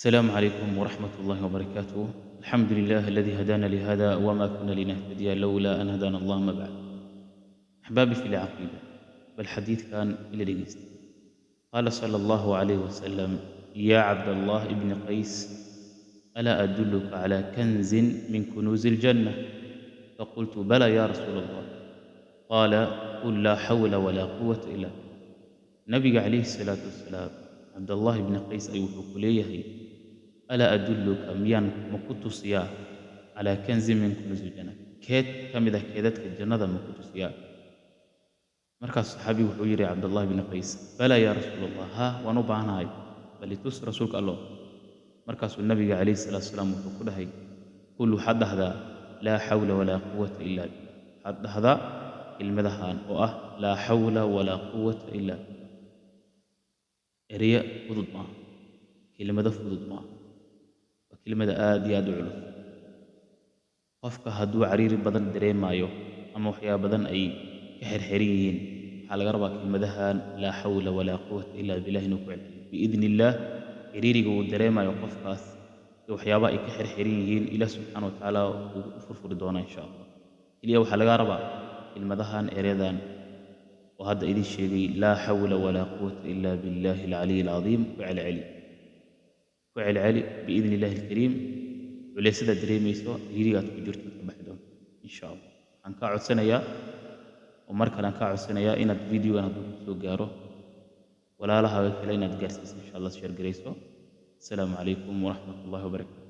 السلام عليكم ورحمة الله وبركاته. الحمد لله الذي هدانا لهذا وما كنا لنهتدي لولا أن هدانا الله. ما بعد. أحبابي في العقيدة، بالحديث كان إلى الإجست. قال صلى الله عليه وسلم: يا عبد الله ابن قيس، ألا أدلك على كنز من كنوز الجنة؟ فقلت: بلى يا رسول الله. قال: قل لا حول ولا قوة إلا بالله. نبي عليه الصلاة والسلام عبد الله بن قيس أيوه كليه: ألا أدلك ميان مكتوسيا على كنز من كنوز الجنة؟ كيد كمذا كيدتك الجنة مكتوسيا. مركز صحابي وحيري عبد الله بن قيس: بلى يا رسول الله، ها ونبعنا هاي بل تس رسولك الله. مركز النبي عليه الصلاة والسلام وحكول هاي: كل حد هذا لا حول ولا قوة إلا بالله. حد هذا المذهان لا حول ولا قوة إلا بالله. إرياء فضد ما كلمة فضد ما وكلمة آدي علوس. qofka hadduu cariiri badan dareemayo ama waxyaabo badan ay ka xirxiran yihiin, waxaa laga rabaa kelmadahan laa xawla walaa quwata ilaa billah inuu ku celceliyo biidni illaah. ciriiriga uu dareemayo qofkaas iyo waxyaabaha ay ka xirxiran yihiin, ilaah subxaana wa tacaala uu u furfuri doonaa insha allah. keliya waxaa laga rabaa kelmadahan ereyadan oo hadda idin sheegay: laa xawla walaa quwata ilaa billaahi alcaliyi alcadiim. ku celceli biidni illaahi alkariim. culeysada dareemayso hirigaad ku jirto ka baxi doonto insha allah. waxaan kaa codsanayaa oo mar kale aan kaa codsanayaa inaad videogan hadduu ku soo gaaro walaalahaaga kale inaad gaarsiiso insha allah, sheer garayso. asalaamu calaykum waraxmat ullahi wabarakatu.